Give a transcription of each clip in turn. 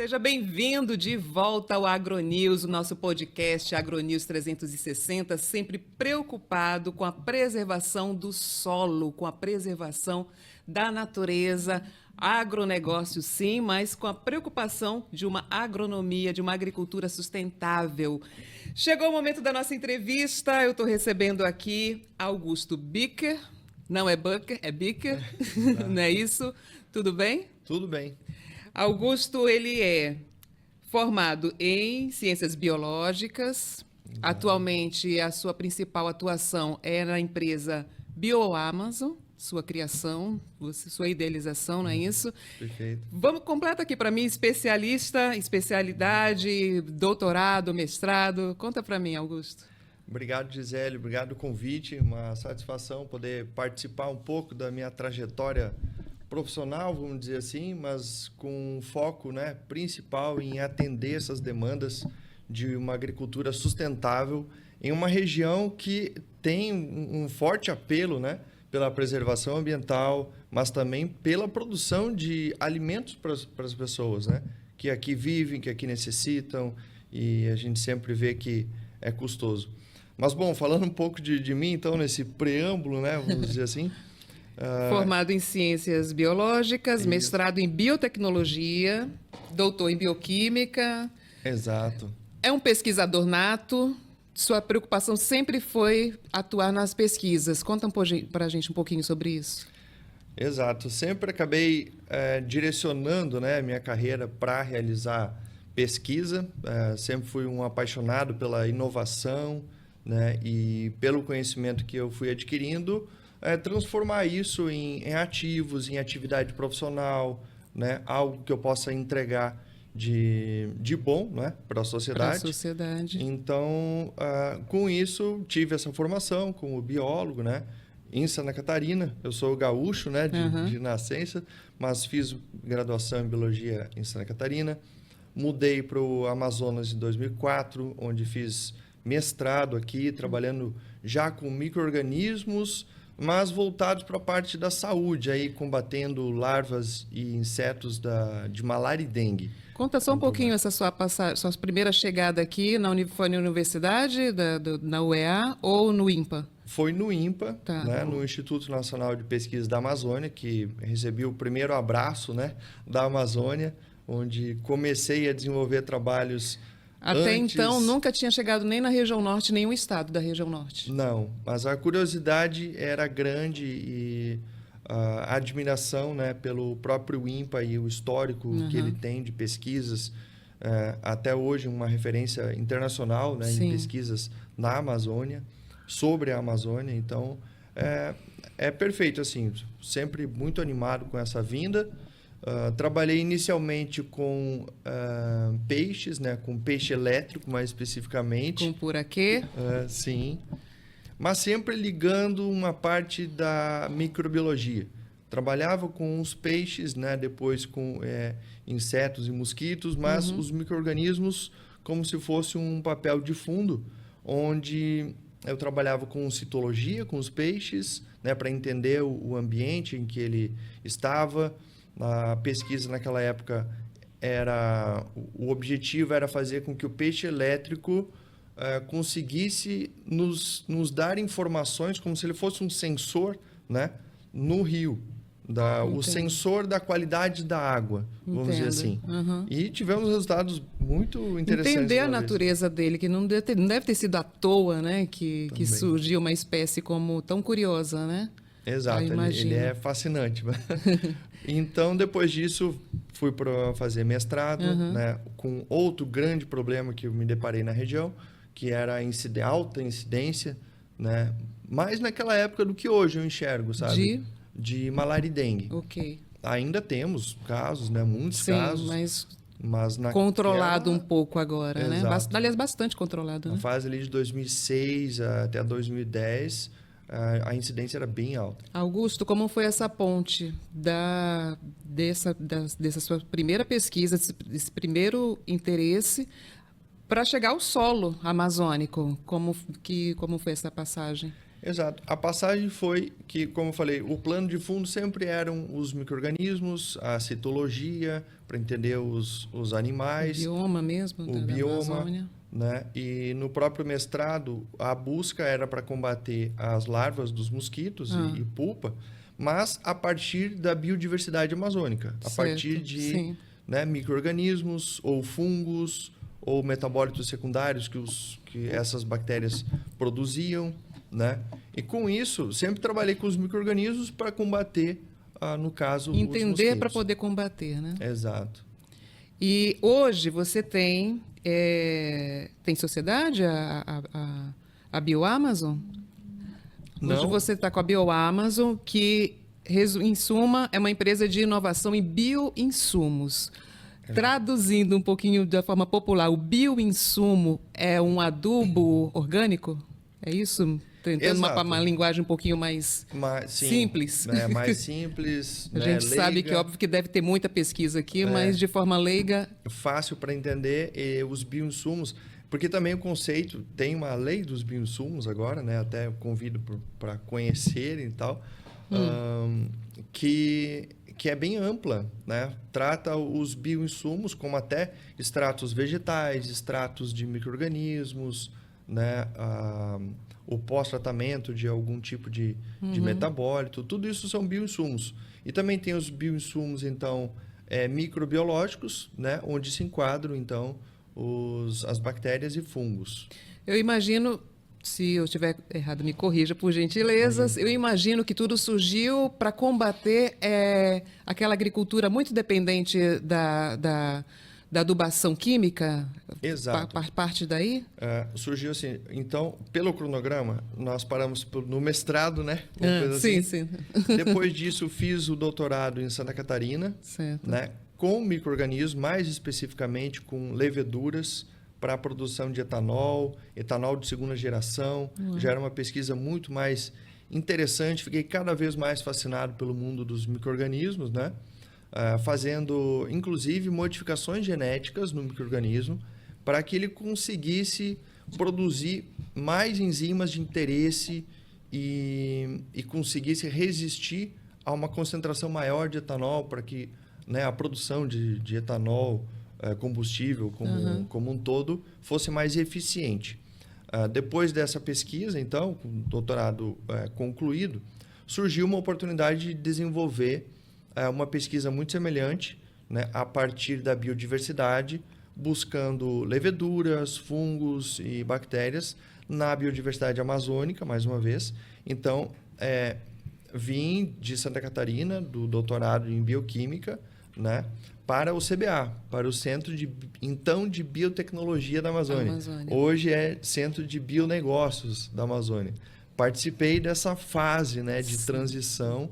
Seja bem-vindo de volta ao AgroNews, o nosso podcast AgroNews 360, sempre preocupado com a preservação do solo, com a preservação da natureza. Agronegócio sim, mas com a preocupação de uma agronomia, de uma agricultura sustentável. Chegou o momento da nossa entrevista, eu estou recebendo aqui Augusto Bicker, não é Bucker, é Bicker, não é isso? Tudo bem? Tudo bem. Augusto, ele é formado em Ciências Biológicas. Atualmente, a sua principal atuação é na empresa BioAmazon, sua criação, sua idealização, não é isso? Perfeito. Vamos, completa aqui para mim, especialista, especialidade, doutorado, mestrado. Conta para mim, Augusto. Obrigado, Gisele. Obrigado pelo convite. Uma satisfação poder participar um pouco da minha trajetória profissional, vamos dizer assim, mas com foco, principal em atender essas demandas de uma agricultura sustentável em uma região que tem um forte apelo, pela preservação ambiental, mas também pela produção de alimentos para as pessoas, que aqui vivem, que aqui necessitam, e a gente sempre vê que é custoso. Mas, bom, falando um pouco de mim, então, nesse preâmbulo, vamos dizer assim... Formado em Ciências Biológicas, mestrado em Biotecnologia, doutor em Bioquímica. Exato. É um pesquisador nato. Sua preocupação sempre foi atuar nas pesquisas. Conta para a gente um pouquinho sobre isso. Exato. Sempre acabei direcionando a minha carreira para realizar pesquisa. Sempre fui um apaixonado pela inovação, e pelo conhecimento que eu fui adquirindo, transformar isso em ativos, em atividade profissional, algo que eu possa entregar de bom, para a sociedade. Para a sociedade. Então, com isso, tive essa formação como biólogo, em Santa Catarina. Eu sou gaúcho, de nascença, mas fiz graduação em biologia em Santa Catarina. Mudei para o Amazonas em 2004, onde fiz mestrado aqui, trabalhando já com micro-organismos, mas voltados para a parte da saúde, aí combatendo larvas e insetos de malária e dengue. Conta só um pouquinho essa sua primeira chegada aqui, foi na universidade, na UEA ou no INPA? Foi no INPA, Tá. No Instituto Nacional de Pesquisa da Amazônia, que recebi o primeiro abraço da Amazônia, onde comecei a desenvolver trabalhos. Até então, nunca tinha chegado nem na região norte, nenhum estado da região norte. Não, mas a curiosidade era grande e a admiração pelo próprio INPA e o histórico que ele tem de pesquisas. Até hoje, uma referência internacional em pesquisas na Amazônia, sobre a Amazônia. Então, é perfeito, assim, sempre muito animado com essa vinda. Trabalhei inicialmente com peixes, com peixe elétrico mais especificamente. Com puraquê? Sim. Mas sempre ligando uma parte da microbiologia. Trabalhava com os peixes, depois com insetos e mosquitos, mas os micro-organismos como se fosse um papel de fundo, onde eu trabalhava com citologia, com os peixes, para entender o ambiente em que ele estava. A pesquisa naquela época o objetivo era fazer com que o peixe elétrico conseguisse nos dar informações como se ele fosse um sensor, no rio, o sensor da qualidade da água, vamos dizer assim. E tivemos resultados muito interessantes. Entender a natureza dele, que não deve ter sido à toa, que surgiu uma espécie como tão curiosa, né? Exato, ele é fascinante. Então, depois disso, fui para fazer mestrado, com outro grande problema que eu me deparei na região, que era a alta incidência, mais naquela época do que hoje eu enxergo, sabe? De malária e dengue. Ok. Ainda temos casos, muitos casos. Mas controlado um pouco agora, Exato. Aliás, bastante controlado. Na fase ali de 2006 até 2010... a incidência era bem alta. Augusto, como foi essa ponte dessa sua primeira pesquisa, desse primeiro interesse, para chegar ao solo amazônico? Como foi essa passagem? Exato. A passagem foi que, como eu falei, o plano de fundo sempre eram os micro-organismos, a citologia, para entender os O animais, bioma mesmo o da bioma, Amazônia. né? E no próprio mestrado, a busca era para combater as larvas dos mosquitos Ah, e pulpa, mas a partir da biodiversidade amazônica, a partir certo, de, sim. né, micro-organismos ou fungos ou metabólitos secundários que essas bactérias produziam, né? E com isso, sempre trabalhei com os micro-organismos para combater, no caso, os Entender para mosquitos. poder combater, né? Exato. E hoje você tem, tem sociedade, a BioAmazon? Hoje Não, você está com a BioAmazon, que, em suma, é uma empresa de inovação em bioinsumos. Traduzindo um pouquinho da forma popular, o bioinsumo é um adubo orgânico? É isso? Tentando exato. uma linguagem um pouquinho mais Sim, simples. né, mais simples, A né, gente sabe que, leiga, óbvio, que deve ter muita pesquisa aqui, mas de forma leiga. fácil para entender, e os bioinsumos, porque também o conceito, tem uma lei dos bioinsumos agora, né, até eu convido para conhecerem e tal, que é bem ampla, né? Trata os bioinsumos como até extratos vegetais, extratos de micro-organismos, né? O pós-tratamento de algum tipo de metabólito, tudo isso são bioinsumos. E também tem os bioinsumos, então, microbiológicos, né? Onde se enquadram, então, as bactérias e fungos. Eu imagino, se eu estiver errado, me corrija por gentileza. Eu imagino que tudo surgiu para combater aquela agricultura muito dependente da adubação química. Exato. Parte daí? Surgiu assim, então, pelo cronograma, nós paramos no mestrado, né? Uma coisa Sim, assim. sim. Depois disso, fiz o doutorado em Santa Catarina, Certo. né? Com micro-organismos, mais especificamente com leveduras para a produção de etanol, etanol de segunda geração. Já era uma pesquisa muito mais interessante. Fiquei cada vez mais fascinado pelo mundo dos micro-organismos, né? Fazendo, inclusive, modificações genéticas no micro-organismo para que ele conseguisse produzir mais enzimas de interesse e conseguisse resistir a uma concentração maior de etanol para que, né, a produção de etanol combustível como um todo fosse mais eficiente. Depois dessa pesquisa, então, com o doutorado concluído, surgiu uma oportunidade de desenvolver uma pesquisa muito semelhante, né, a partir da biodiversidade, buscando leveduras, fungos e bactérias na biodiversidade amazônica, mais uma vez. Então, vim de Santa Catarina, do doutorado em bioquímica, né, para o CBA, para o Centro de Biotecnologia da Amazônia. Hoje é Centro de Bionegócios da Amazônia. Participei dessa fase, né, de transição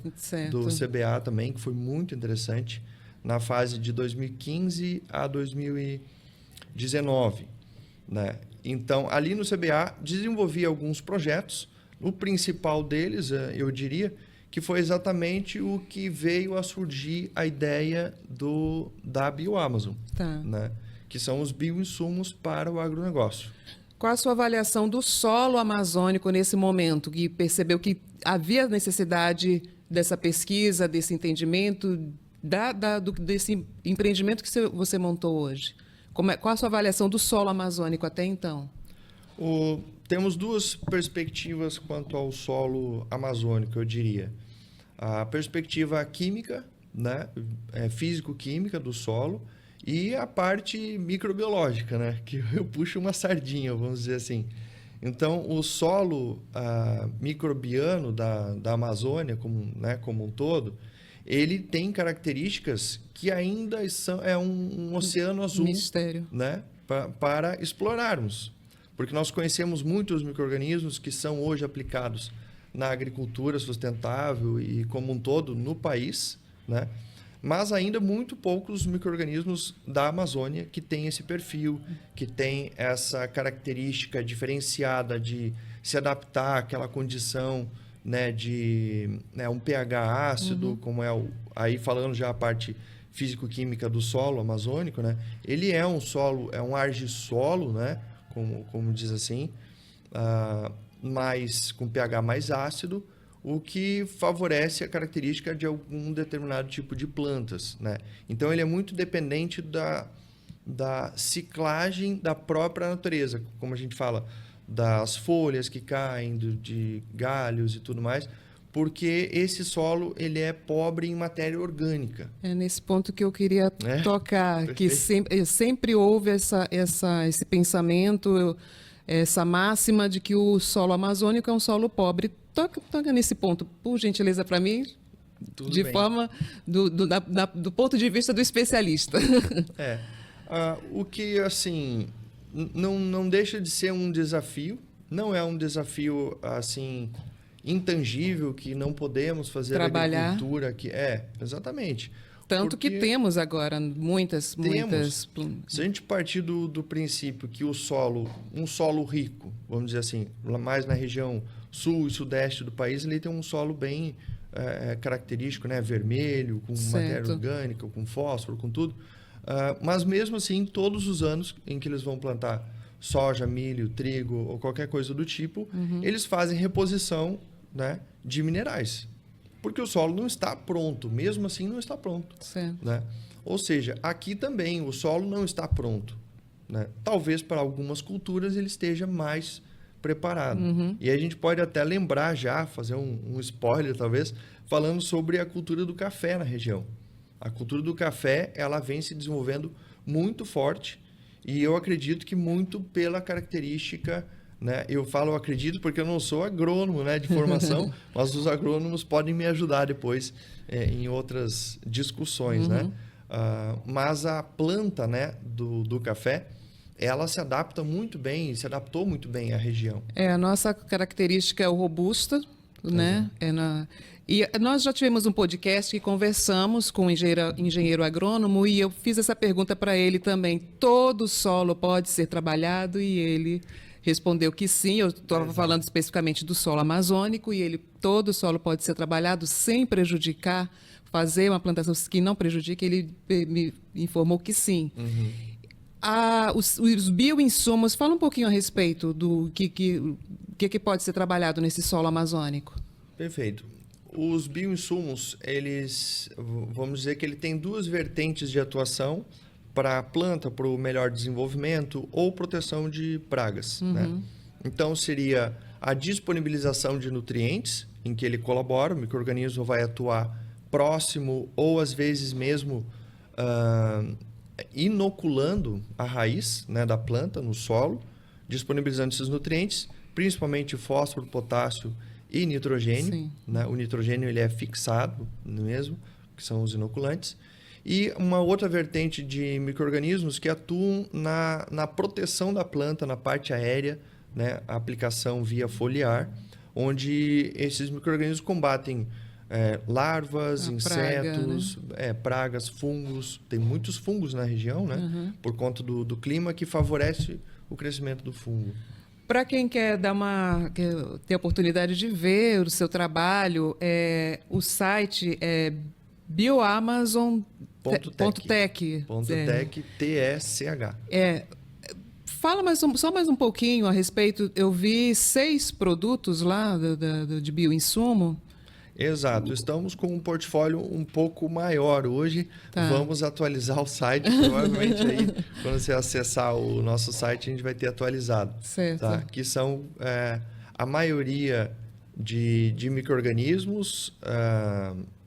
do CBA também, que foi muito interessante, na fase de 2015 a 2019. Né? Então, ali no CBA, desenvolvi alguns projetos. O principal deles, eu diria, que foi exatamente o que veio a surgir a ideia da BioAmazon, né? Que são os bioinsumos para o agronegócio. Qual a sua avaliação do solo amazônico nesse momento, que percebeu que havia necessidade dessa pesquisa, desse entendimento, desse empreendimento que você montou hoje? Qual a sua avaliação do solo amazônico até então? Temos duas perspectivas quanto ao solo amazônico, eu diria. A perspectiva química, né, físico-química do solo, e a parte microbiológica, né, que eu puxo uma sardinha, vamos dizer assim. Então, o solo microbiano da Amazônia, como um todo, ele tem características que ainda é um oceano azul, mistério, né, para explorarmos. Porque nós conhecemos muitos micro-organismos que são hoje aplicados na agricultura sustentável e como um todo no país, né? Mas ainda muito poucos micro-organismos da Amazônia que têm esse perfil, que têm essa característica diferenciada de se adaptar àquela condição, né, de um pH ácido, como aí falando já a parte físico-química do solo amazônico, né? Ele é um solo, é um argissolo, né? Como diz assim, com pH mais ácido, o que favorece a característica de algum determinado tipo de plantas, né? Então, ele é muito dependente da ciclagem da própria natureza, como a gente fala, das folhas que caem, de galhos e tudo mais, porque esse solo ele é pobre em matéria orgânica. É nesse ponto que eu queria tocar, que Perfeito. sempre houve esse pensamento, essa máxima de que o solo amazônico é um solo pobre. Toca nesse ponto, por gentileza, para mim, Tudo de bem. forma do ponto de vista do especialista. O que, assim, não deixa de ser um desafio, não é um desafio, assim, intangível, que não podemos fazer Trabalhar. agricultura aqui. Exatamente. Tanto que Porque temos agora muitas. se a gente partir do princípio que um solo rico, vamos dizer assim, mais na região sul e sudeste do país, ele tem um solo bem característico, né? Vermelho, com matéria orgânica, com fósforo, com tudo. Mas mesmo assim, todos os anos em que eles vão plantar soja, milho, trigo ou qualquer coisa do tipo, eles fazem reposição, né, de minerais. Porque o solo não está pronto, mesmo assim não está pronto. Certo. Né? Ou seja, aqui também o solo não está pronto. Né? Talvez para algumas culturas ele esteja mais preparado. E a gente pode até lembrar já, fazer um spoiler talvez, falando sobre a cultura do café na região. A cultura do café ela vem se desenvolvendo muito forte e eu acredito que muito pela característica, né? Eu falo acredito porque eu não sou agrônomo, né, de formação, mas os agrônomos podem me ajudar depois em outras discussões, né? Mas a planta, né, do café, ela se adapta muito bem, se adaptou muito bem à região. A nossa característica é o robusta, né? E nós já tivemos um podcast que conversamos com um engenheiro agrônomo e eu fiz essa pergunta para ele também. Todo solo pode ser trabalhado? E ele respondeu que sim. Eu estava falando especificamente do solo amazônico e todo solo pode ser trabalhado sem prejudicar, fazer uma plantação que não prejudique. Ele me informou que sim. Os bioinsumos, fala um pouquinho a respeito do que pode ser trabalhado nesse solo amazônico. Perfeito. Os bioinsumos, vamos dizer que ele tem duas vertentes de atuação para a planta, para o melhor desenvolvimento ou proteção de pragas. Né? Então, seria a disponibilização de nutrientes, em que ele colabora, o micro-organismo vai atuar próximo ou, às vezes, mesmo inoculando a raiz, né, da planta no solo, disponibilizando esses nutrientes, principalmente fósforo, potássio e nitrogênio. Né? O nitrogênio ele é fixado mesmo, que são os inoculantes. E uma outra vertente de micro-organismos que atuam na proteção da planta, na parte aérea, né? A aplicação via foliar, onde esses micro-organismos combatem larvas, insetos, pragas, fungos. Tem muitos fungos na região, né? Por conta do clima que favorece o crescimento do fungo. Para quem quer ter a oportunidade de ver o seu trabalho, o site é bioamazon.tech. .tech. Fala só mais um pouquinho a respeito. Eu vi 6 produtos lá de bioinsumo. Exato, estamos com um portfólio um pouco maior hoje. Vamos atualizar o site, provavelmente aí, quando você acessar o nosso site, a gente vai ter atualizado. Certo. Tá? Que são a maioria de micro-organismos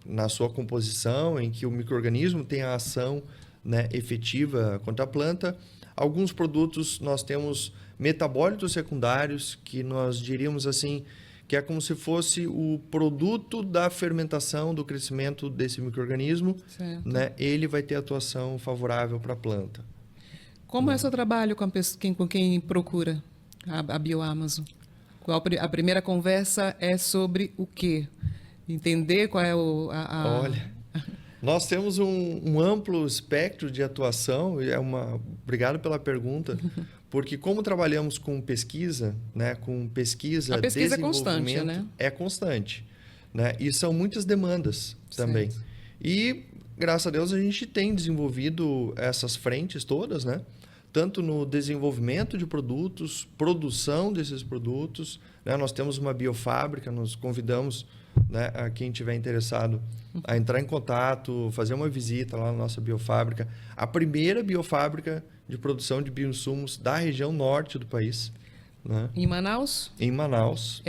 na sua composição, em que o micro-organismo tem a ação, né, efetiva contra a planta. Alguns produtos nós temos metabólitos secundários, que nós diríamos assim, que é como se fosse o produto da fermentação, do crescimento desse micro-organismo, né? Ele vai ter atuação favorável para a planta. Como é o seu trabalho com quem procura a Bioamazon? A primeira conversa é sobre o quê? Entender qual é Olha, nós temos um amplo espectro de atuação. Obrigado pela pergunta. Porque como trabalhamos com pesquisa, né, a pesquisa desenvolvimento, é constante, né? É constante, né? E são muitas demandas também. E, graças a Deus, a gente tem desenvolvido essas frentes todas, né? tanto no desenvolvimento de produtos, produção desses produtos, né? Nós temos uma biofábrica, nós convidamos, né, a quem estiver interessado a entrar em contato, fazer uma visita lá na nossa biofábrica, a primeira biofábrica de produção de bioinsumos da região norte do país. Né? Em Manaus? Em Manaus,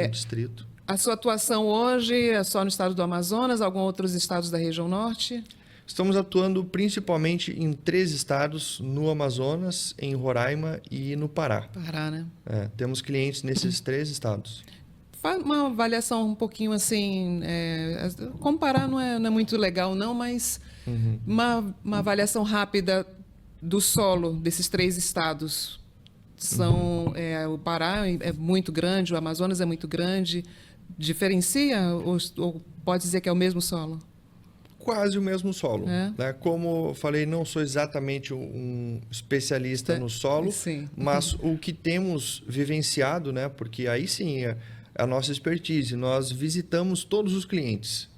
no distrito. A sua atuação hoje é só no estado do Amazonas, alguns outros estados da região norte? Estamos atuando principalmente em 3 estados, no Amazonas, em Roraima e no Pará. Pará, né? Temos clientes nesses 3 estados. Faz uma avaliação um pouquinho assim, comparar não é muito legal não, mas uma avaliação rápida do solo desses 3 estados. O Pará é muito grande, o Amazonas é muito grande. Diferencia ou pode dizer que é o mesmo solo? Quase o mesmo solo. Né? Como eu falei, não sou exatamente um especialista no solo, sim. Mas o que temos vivenciado, né? Porque aí sim é a nossa expertise. Nós visitamos todos os clientes.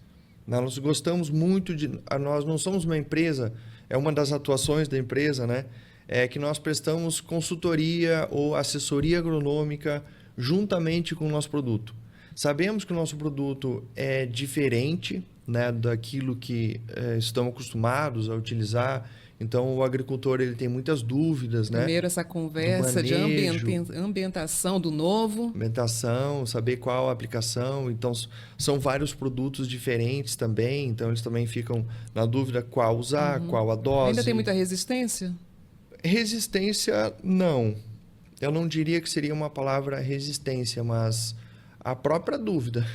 Nós gostamos muito de... Nós não somos uma empresa, é uma das atuações da empresa, né? É que nós prestamos consultoria ou assessoria agronômica juntamente com o nosso produto. Sabemos que o nosso produto é diferente, né, daquilo que estamos acostumados a utilizar. Então, o agricultor ele tem muitas dúvidas. Primeiro, né? essa conversa de ambientação do novo. Ambientação, saber qual a aplicação. Então, são vários produtos diferentes também. Então, eles também ficam na dúvida qual usar, qual a dose. Ainda tem muita resistência? Resistência, não. Eu não diria que seria uma palavra resistência, mas a própria dúvida.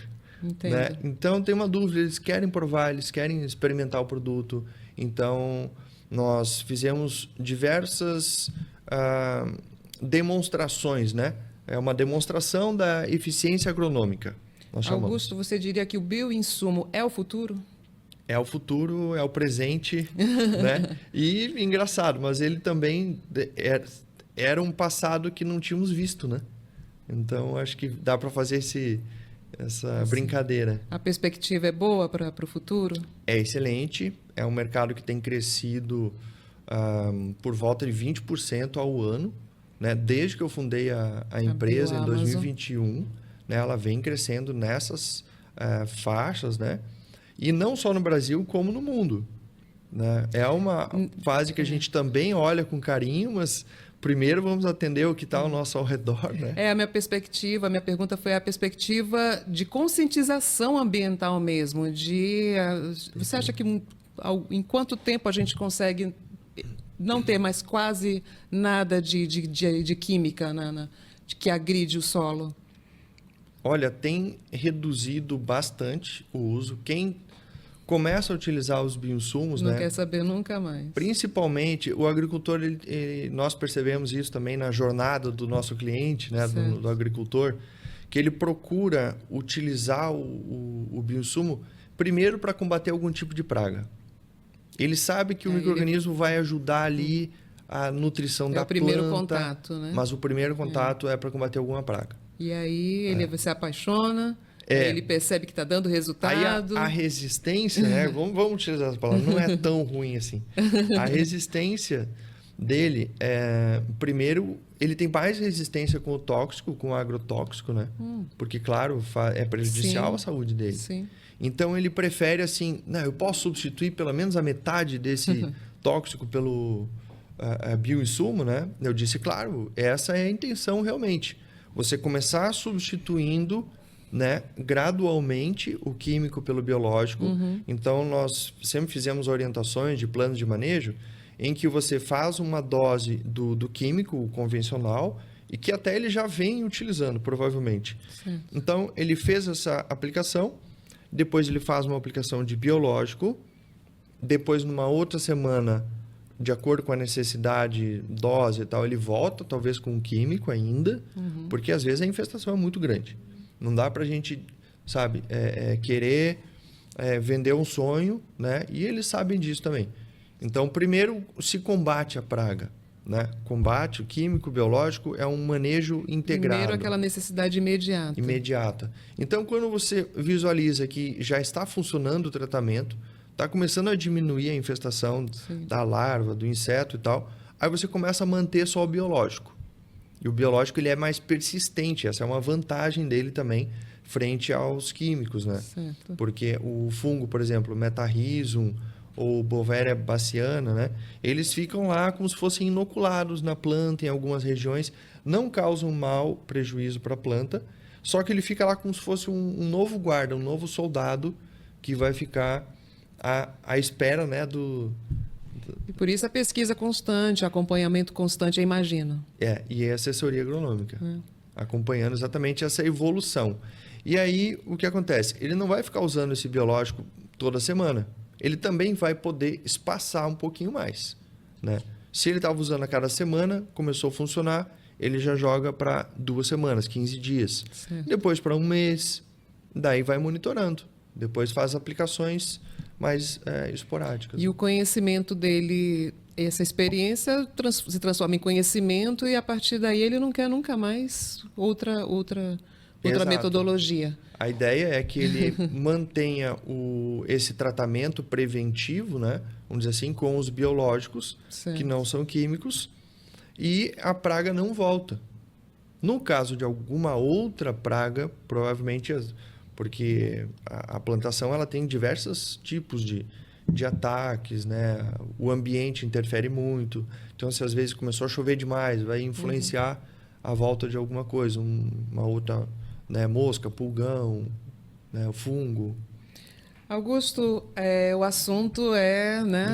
Entendo. Né? Então, tem uma dúvida, eles querem provar, eles querem experimentar o produto. Então, nós fizemos diversas demonstrações, né? É uma demonstração da eficiência agronômica. Augusto, você diria que o bioinsumo é o futuro? É o futuro, é o presente, né? E engraçado, mas ele também era um passado que não tínhamos visto, né? Então, acho que dá para fazer essa brincadeira. A perspectiva é boa para o futuro? É excelente. É um mercado que tem crescido por volta de 20% ao ano, né? Desde que eu fundei a empresa em 2021, né? Ela vem crescendo nessas faixas, né? E não só no Brasil, como no mundo. Né? É uma fase que a gente também olha com carinho, mas primeiro vamos atender o que está ao nosso ao redor. Né? A minha pergunta foi a perspectiva de conscientização ambiental mesmo. Você acha que em quanto tempo a gente consegue não ter mais quase nada de química que agride o solo? Olha, tem reduzido bastante o uso. Quem começa a utilizar os bioinsumos, não quer saber nunca mais. Principalmente o agricultor, nós percebemos isso também na jornada do nosso cliente, né, do agricultor, que ele procura utilizar o bioinsumo primeiro para combater algum tipo de praga. Ele sabe que o micro-organismo vai ajudar ali a nutrição da planta. É o primeiro contato, né? Mas o primeiro contato é para combater alguma praga. E aí ele se apaixona. Ele percebe que está dando resultado. Aí a resistência, né? vamos utilizar essa palavra, não é tão ruim assim. A resistência dele, primeiro, ele tem mais resistência com o tóxico, com o agrotóxico, né? Porque, claro, é prejudicial à saúde dele. Sim. Então, ele prefere assim, não, eu posso substituir pelo menos a metade desse tóxico pelo bioinsumo, né? Eu disse, claro, essa é a intenção realmente. Você começar substituindo, né, gradualmente o químico pelo biológico. Então, nós sempre fizemos orientações de plano de manejo em que você faz uma dose do químico, o convencional, e que até ele já vem utilizando, provavelmente. Sim. Então, ele fez essa aplicação, depois ele faz uma aplicação de biológico, depois, numa outra semana, de acordo com a necessidade, dose e tal, ele volta, talvez com um químico ainda, porque às vezes a infestação é muito grande. Não dá para a gente, sabe, querer vender um sonho, né? E eles sabem disso também. Então, primeiro se combate a praga, né? Combate, o químico, biológico, é um manejo integrado. Primeiro aquela necessidade imediata. Imediata. Então, quando você visualiza que já está funcionando o tratamento, está começando a diminuir a infestação da larva, do inseto e tal, aí você começa a manter só o biológico. E o biológico ele é mais persistente, essa é uma vantagem dele também frente aos químicos, né? Certo. Porque o fungo, por exemplo, Metarrhizum ou Bovéria baciana, né? Eles ficam lá como se fossem inoculados na planta em algumas regiões, não causam mal, prejuízo para a planta, só que ele fica lá como se fosse um novo guarda, um novo soldado que vai ficar à espera, né, E por isso a pesquisa constante, acompanhamento constante, eu imagino. E a assessoria agronômica, acompanhando exatamente essa evolução. E aí, o que acontece? Ele não vai ficar usando esse biológico toda semana. Ele também vai poder espaçar um pouquinho mais, né? Se ele estava usando a cada semana, começou a funcionar, ele já joga para 2 semanas, 15 dias. Certo. Depois para 1 mês, daí vai monitorando. Depois faz aplicações mais esporádicas. E o conhecimento dele, essa experiência se transforma em conhecimento e a partir daí ele não quer nunca mais outra Exato. metodologia. A ideia é que ele mantenha esse tratamento preventivo, né? Vamos dizer assim, com os biológicos, Certo. que não são químicos, e a praga não volta. No caso de alguma outra praga, provavelmente, porque a plantação ela tem diversos tipos de ataques, né? O ambiente interfere muito. Então, se às vezes começou a chover demais, vai influenciar a volta de alguma coisa, uma outra, né? Mosca, pulgão, né? O fungo. Augusto, o assunto é, né,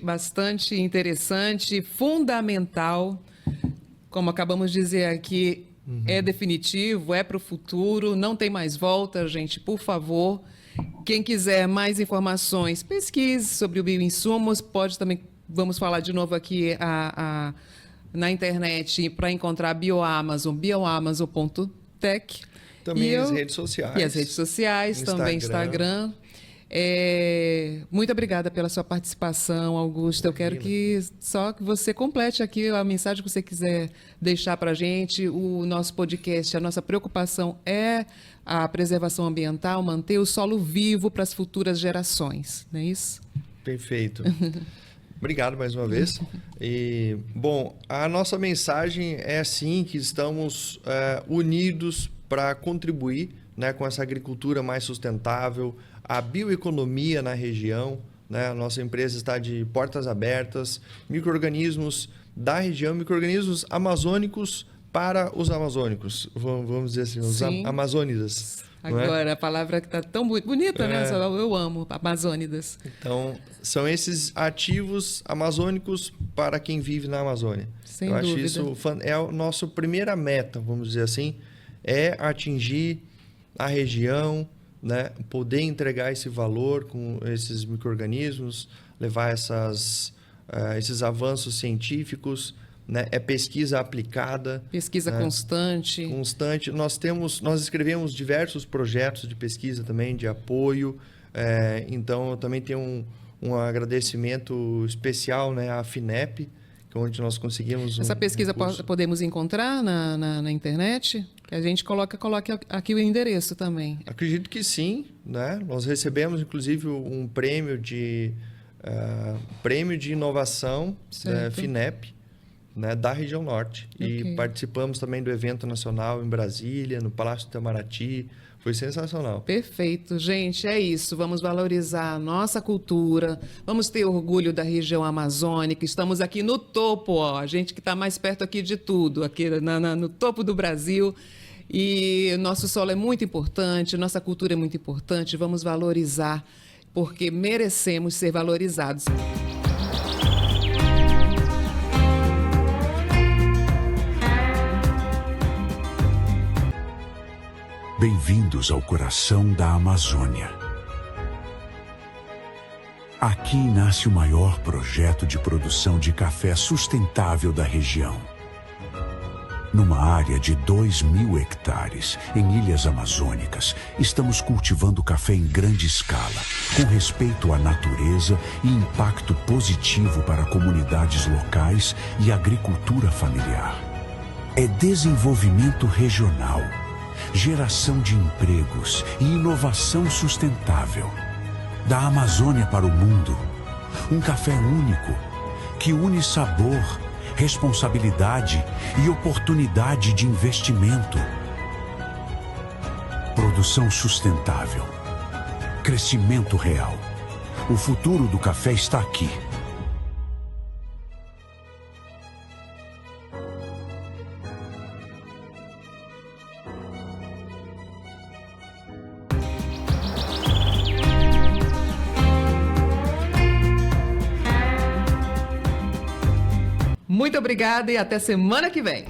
bastante interessante, fundamental. Como acabamos de dizer aqui, é definitivo, é para o futuro, não tem mais volta, gente, por favor. Quem quiser mais informações, pesquise sobre o bioinsumos, pode também, vamos falar de novo aqui na internet para encontrar Bioamazon, bioamazon.tech. Também as redes sociais. E as redes sociais, também Instagram. Muito obrigada pela sua participação, Augusto. Eu quero que você complete aqui a mensagem que você quiser deixar para a gente. O nosso podcast, a nossa preocupação é a preservação ambiental, manter o solo vivo para as futuras gerações, não é isso? Perfeito. Obrigado mais uma vez. E, bom, a nossa mensagem é assim, que estamos unidos para contribuir, né, com essa agricultura mais sustentável, a bioeconomia na região, né? A nossa empresa está de portas abertas, micro-organismos da região, micro-organismos amazônicos para os amazônicos, vamos dizer assim, os amazônidas. Agora, a palavra que está tão bonita, né? Eu amo, amazônidas. Então, são esses ativos amazônicos para quem vive na Amazônia. Sem Eu dúvida. acho isso é a nossa primeira meta, vamos dizer assim, é atingir a região, né? Poder entregar esse valor com esses micro-organismos, levar esses avanços científicos, né? É pesquisa aplicada. Pesquisa, né? Constante. Nós escrevemos diversos projetos de pesquisa também, de apoio. Então, eu também tenho um agradecimento especial, né, à FINEP, onde nós conseguimos essa pesquisa podemos encontrar na internet? Que a gente coloque aqui o endereço também. Acredito que sim, né? Nós recebemos, inclusive, um prêmio de inovação da FINEP, né, da região norte. E participamos também do evento nacional em Brasília, no Palácio Itamaraty. Foi sensacional. Perfeito. Gente, é isso. Vamos valorizar a nossa cultura, vamos ter orgulho da região amazônica. Estamos aqui no topo, a gente que está mais perto aqui de tudo, aqui no topo do Brasil. E nosso solo é muito importante, nossa cultura é muito importante. Vamos valorizar, porque merecemos ser valorizados. Bem-vindos ao coração da Amazônia. Aqui nasce o maior projeto de produção de café sustentável da região. Numa área de 2.000 hectares, em ilhas amazônicas, estamos cultivando café em grande escala, com respeito à natureza e impacto positivo para comunidades locais e agricultura familiar. É desenvolvimento regional, geração de empregos e inovação sustentável. Da Amazônia para o mundo, um café único, que une sabor, responsabilidade e oportunidade de investimento. Produção sustentável. Crescimento real. O futuro do café está aqui. Muito obrigada e até semana que vem.